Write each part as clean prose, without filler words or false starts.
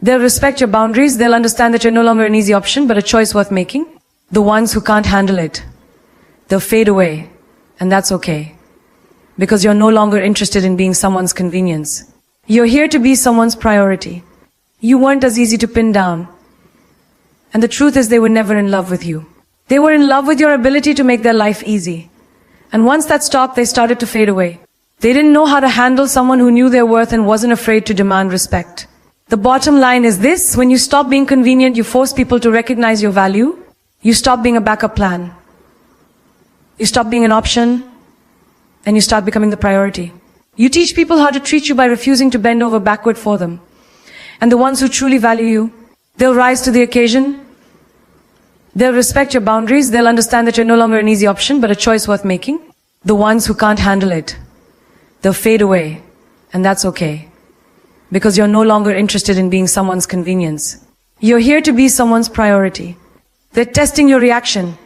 They'll respect your boundaries. They'll understand that you're no longer an easy option, but a choice worth making. The ones who can't handle it, they'll fade away, and that's okay. Because you're no longer interested in being someone's convenience. You're here to be someone's priority. You weren't as easy to pin down. And the truth is, they were never in love with you. They were in love with your ability to make their life easy. And once that stopped, they started to fade away. They didn't know how to handle someone who knew their worth and wasn't afraid to demand respect. The bottom line is this: when you stop being convenient, you force people to recognize your value. You stop being a backup plan. You stop being an option, and you start becoming the priority. You teach people how to treat you by refusing to bend over backward for them. And the ones who truly value you, they'll rise to the occasion. They'll respect your boundaries. They'll understand that you're no longer an easy option, but a choice worth making. The ones who can't handle it, they'll fade away, and that's okay. Because you're no longer interested in being someone's convenience. You're here to be someone's priority. They're testing your reaction.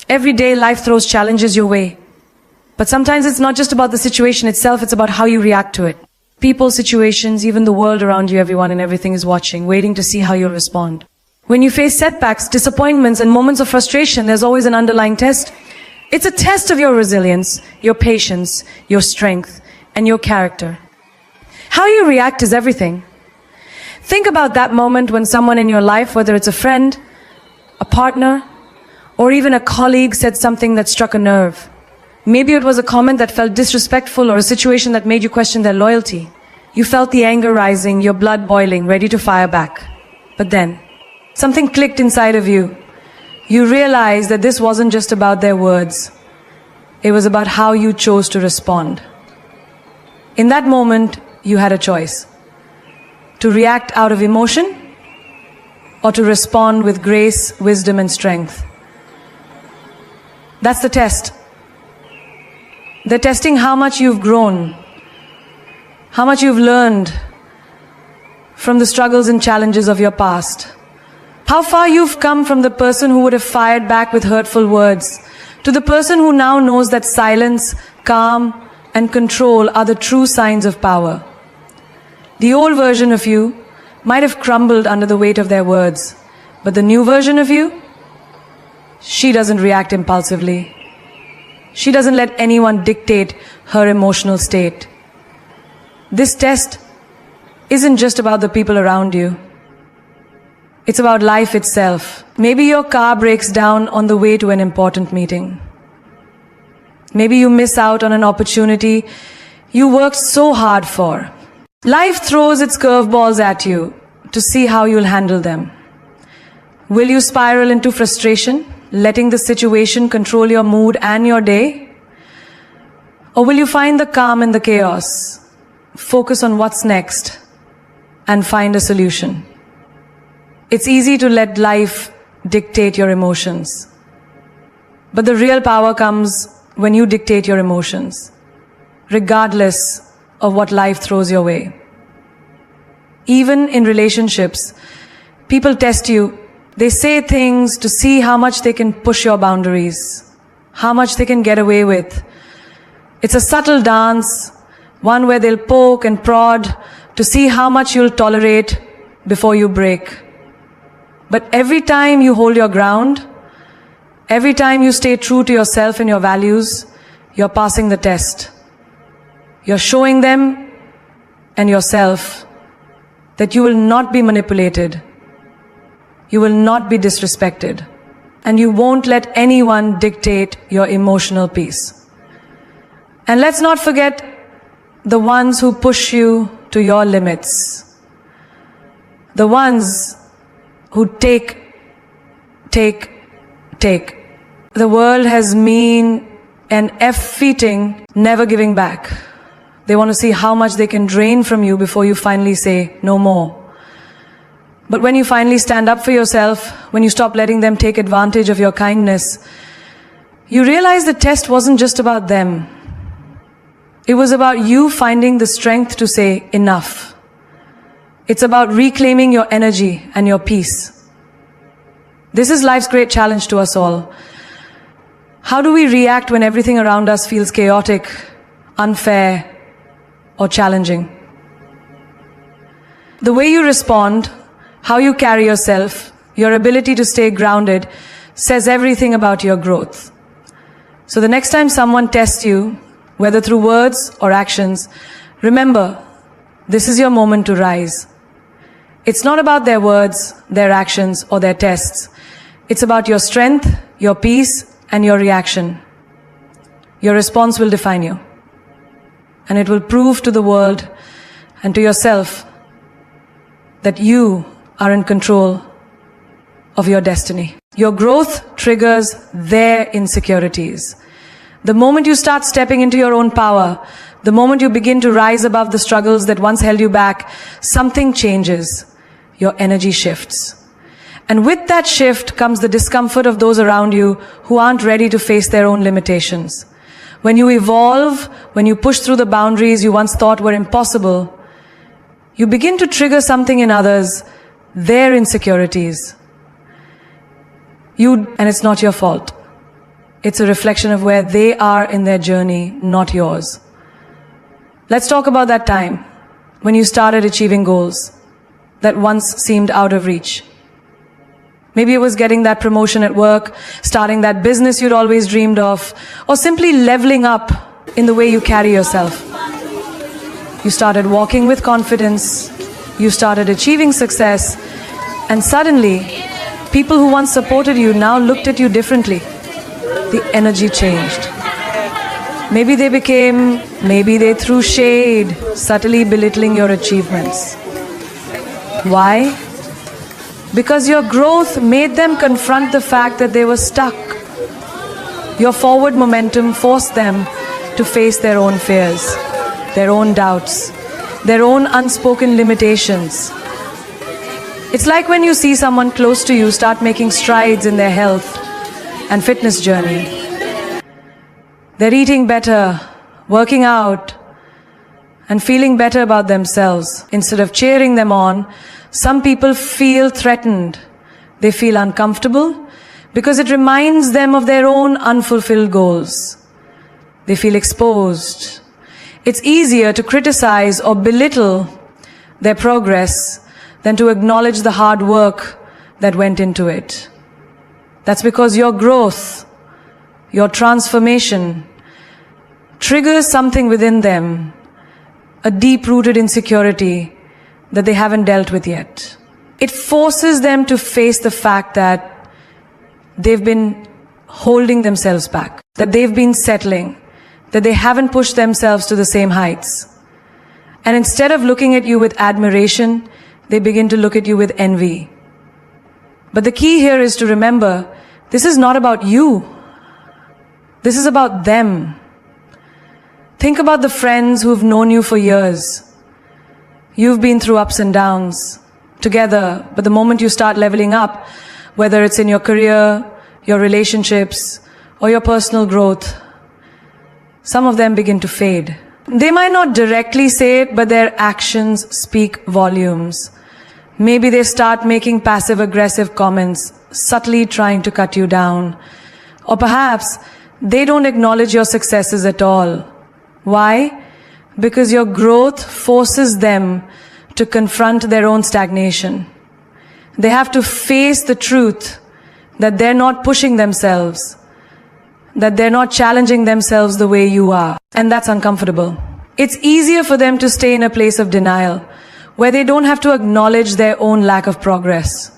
Every day life throws challenges your way. But sometimes it's not just about the situation itself, it's about how you react to it. People, situations, even the world around you, everyone and everything is watching, waiting to see how you'll respond. When you face setbacks, disappointments, and moments of frustration, there's always an underlying test. It's a test of your resilience, your patience, your strength, and your character. How you react is everything. Think about that moment when someone in your life, whether it's a friend, a partner, or even a colleague, said something that struck a nerve. Maybe it was a comment that felt disrespectful or a situation that made you question their loyalty. You felt the anger rising, your blood boiling, ready to fire back. But then, something clicked inside of you. You realized that this wasn't just about their words. It was about how you chose to respond. In that moment, you had a choice. To react out of emotion, or to respond with grace, wisdom, and strength. That's the test. They're testing how much you've grown, how much you've learned from the struggles and challenges of your past. How far you've come from the person who would have fired back with hurtful words to the person who now knows that silence, calm, and control are the true signs of power. The old version of you might have crumbled under the weight of their words, but the new version of you, she doesn't react impulsively. She doesn't let anyone dictate her emotional state. This test isn't just about the people around you. It's about life itself. Maybe your car breaks down on the way to an important meeting. Maybe you miss out on an opportunity you worked so hard for. Life throws its curveballs at you to see how you'll handle them. Will you spiral into frustration, letting the situation control your mood and your day? Or will you find the calm in the chaos, focus on what's next, and find a solution? It's easy to let life dictate your emotions. But the real power comes when you dictate your emotions, regardless of what life throws your way. Even in relationships, people test you. They say things to see how much they can push your boundaries, how much they can get away with. It's a subtle dance, one where they'll poke and prod to see how much you'll tolerate before you break. But every time you hold your ground, every time you stay true to yourself and your values, you're passing the test. You're showing them and yourself that you will not be manipulated, you will not be disrespected, and you won't let anyone dictate your emotional peace. And let's not forget the ones who push you to your limits. The ones who take. The world has mean and effing never giving back. They want to see how much they can drain from you before you finally say no more. But when you finally stand up for yourself, when you stop letting them take advantage of your kindness, you realize the test wasn't just about them. It was about you finding the strength to say enough. It's about reclaiming your energy and your peace. This is life's great challenge to us all. How do we react when everything around us feels chaotic, unfair, or challenging? The way you respond, how you carry yourself, your ability to stay grounded, says everything about your growth. So the next time someone tests you, whether through words or actions, remember, this is your moment to rise. It's not about their words, their actions, or their tests. It's about your strength, your peace, and your reaction. Your response will define you. And it will prove to the world and to yourself that you are in control of your destiny. Your growth triggers their insecurities. The moment you start stepping into your own power, the moment you begin to rise above the struggles that once held you back, something changes. Your energy shifts. And with that shift comes the discomfort of those around you who aren't ready to face their own limitations. When you evolve, when you push through the boundaries you once thought were impossible, you begin to trigger something in others, their insecurities. And it's not your fault. It's a reflection of where they are in their journey, not yours. Let's talk about that time when you started achieving goals that once seemed out of reach. Maybe it was getting that promotion at work, starting that business you'd always dreamed of, or simply leveling up in the way you carry yourself. You started walking with confidence, you started achieving success, and suddenly, people who once supported you now looked at you differently. The energy changed. Maybe they threw shade, subtly belittling your achievements. Why? Because your growth made them confront the fact that they were stuck. Your forward momentum forced them to face their own fears, their own doubts, their own unspoken limitations. It's like when you see someone close to you start making strides in their health and fitness journey. They're eating better, working out, and feeling better about themselves. Instead of cheering them on, some people feel threatened. They feel uncomfortable because it reminds them of their own unfulfilled goals. They feel exposed. It's easier to criticize or belittle their progress than to acknowledge the hard work that went into it. That's because your growth, your transformation, triggers something within them, a deep-rooted insecurity that they haven't dealt with yet. It forces them to face the fact that they've been holding themselves back, that they've been settling, that they haven't pushed themselves to the same heights. And instead of looking at you with admiration, they begin to look at you with envy. But the key here is to remember, this is not about you. This is about them. Think about the friends who've known you for years. You've been through ups and downs together, but the moment you start leveling up, whether it's in your career, your relationships, or your personal growth, some of them begin to fade. They might not directly say it, but their actions speak volumes. Maybe they start making passive-aggressive comments, subtly trying to cut you down. Or perhaps they don't acknowledge your successes at all. Why? Because your growth forces them to confront their own stagnation. They have to face the truth that they're not pushing themselves, that they're not challenging themselves the way you are. And that's uncomfortable. It's easier for them to stay in a place of denial, where they don't have to acknowledge their own lack of progress.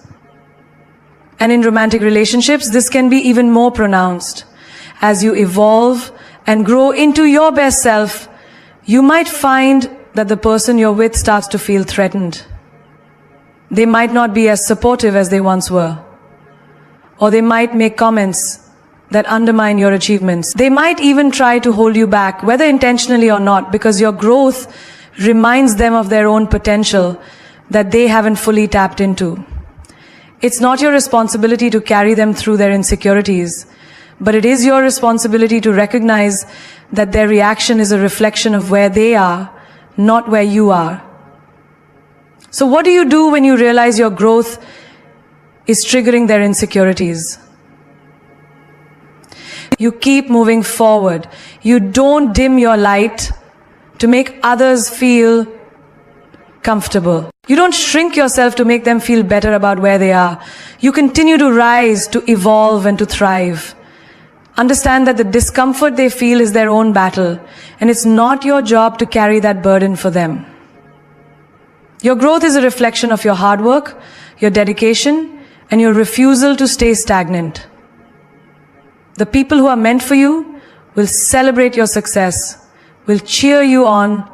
And in romantic relationships, this can be even more pronounced. As you evolve and grow into your best self, you might find that the person you're with starts to feel threatened. They might not be as supportive as they once were. Or they might make comments that undermine your achievements. They might even try to hold you back, whether intentionally or not, because your growth reminds them of their own potential that they haven't fully tapped into. It's not your responsibility to carry them through their insecurities, but it is your responsibility to recognize that their reaction is a reflection of where they are, not where you are. So what do you do when you realize your growth is triggering their insecurities? You keep moving forward. You don't dim your light to make others feel comfortable. You don't shrink yourself to make them feel better about where they are. You continue to rise, to evolve, and to thrive. Understand that the discomfort they feel is their own battle, and it's not your job to carry that burden for them. Your growth is a reflection of your hard work, your dedication, and your refusal to stay stagnant. The people who are meant for you will celebrate your success, will cheer you on,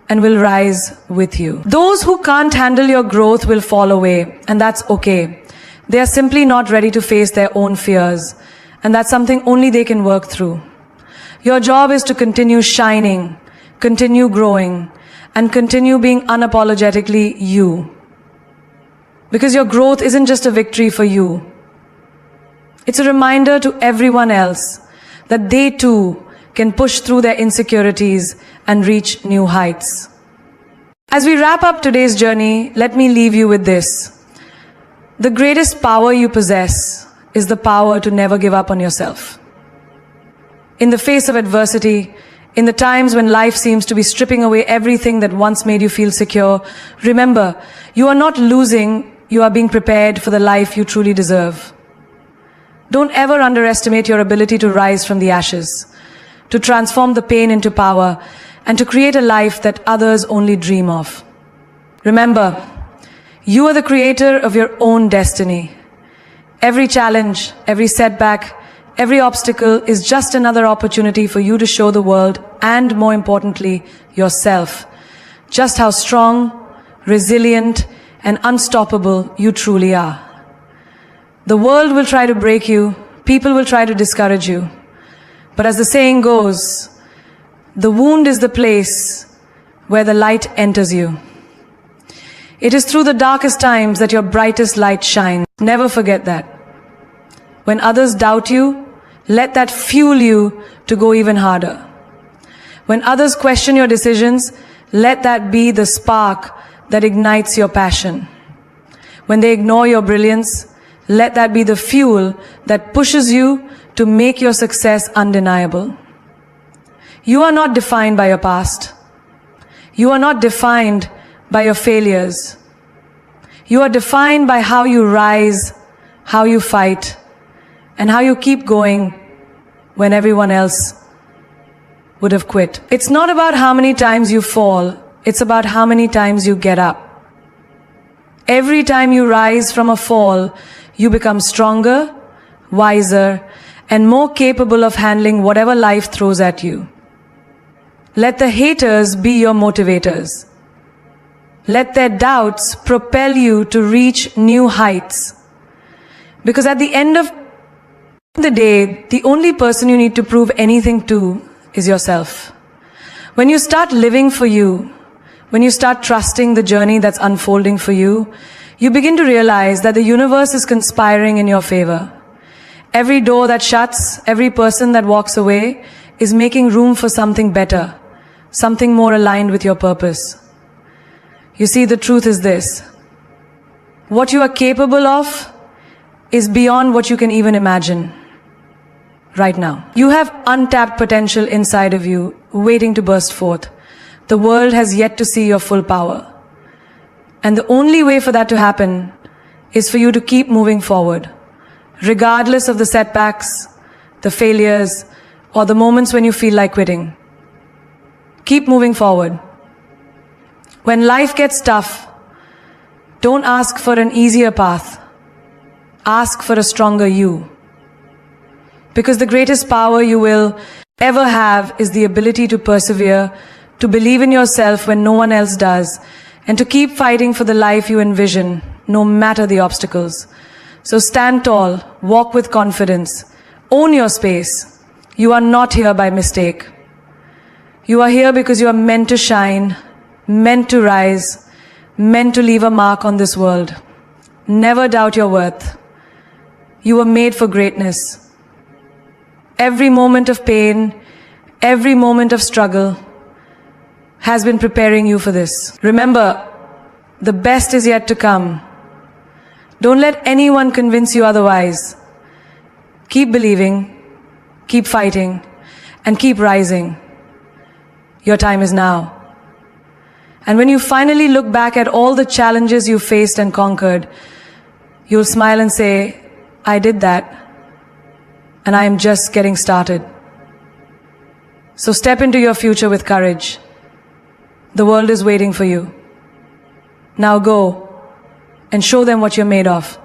and will rise with you. Those who can't handle your growth will fall away, and that's okay. They are simply not ready to face their own fears, and that's something only they can work through. Your job is to continue shining, continue growing, and continue being unapologetically you. Because your growth isn't just a victory for you. It's a reminder to everyone else that they too can push through their insecurities and reach new heights. As we wrap up today's journey, let me leave you with this. The greatest power you possess is the power to never give up on yourself. In the face of adversity, in the times when life seems to be stripping away everything that once made you feel secure, remember, you are not losing, you are being prepared for the life you truly deserve. Don't ever underestimate your ability to rise from the ashes, to transform the pain into power, and to create a life that others only dream of. Remember, you are the creator of your own destiny. Every challenge, every setback, every obstacle is just another opportunity for you to show the world, and more importantly, yourself, just how strong, resilient, and unstoppable you truly are. The world will try to break you, people will try to discourage you. But as the saying goes, the wound is the place where the light enters you. It is through the darkest times that your brightest light shines. Never forget that. When others doubt you, let that fuel you to go even harder. When others question your decisions, let that be the spark that ignites your passion. When they ignore your brilliance, let that be the fuel that pushes you to make your success undeniable. You are not defined by your past. You are not defined by your failures. You are defined by how you rise, how you fight, and how you keep going when everyone else would have quit. It's not about how many times you fall, it's about how many times you get up. Every time you rise from a fall, you become stronger, wiser, and more capable of handling whatever life throws at you. Let the haters be your motivators. Let their doubts propel you to reach new heights. Because at the end of the day, the only person you need to prove anything to is yourself. When you start living for you, when you start trusting the journey that's unfolding for you, you begin to realize that the universe is conspiring in your favor. Every door that shuts, every person that walks away is making room for something better, something more aligned with your purpose. You see, the truth is this. What you are capable of is beyond what you can even imagine right now. You have untapped potential inside of you, waiting to burst forth. The world has yet to see your full power. And the only way for that to happen is for you to keep moving forward, regardless of the setbacks, the failures, or the moments when you feel like quitting. Keep moving forward. When life gets tough, don't ask for an easier path. Ask for a stronger you. Because the greatest power you will ever have is the ability to persevere, to believe in yourself when no one else does, and to keep fighting for the life you envision, no matter the obstacles. So stand tall, walk with confidence, own your space. You are not here by mistake. You are here because you are meant to shine, meant to rise, meant to leave a mark on this world. Never doubt your worth. You were made for greatness. Every moment of pain, every moment of struggle has been preparing you for this. Remember, the best is yet to come. Don't let anyone convince you otherwise. Keep believing, keep fighting, and keep rising. Your time is now. And when you finally look back at all the challenges you faced and conquered, you'll smile and say, I did that, and I am just getting started. So step into your future with courage. The world is waiting for you. Now go and show them what you're made of.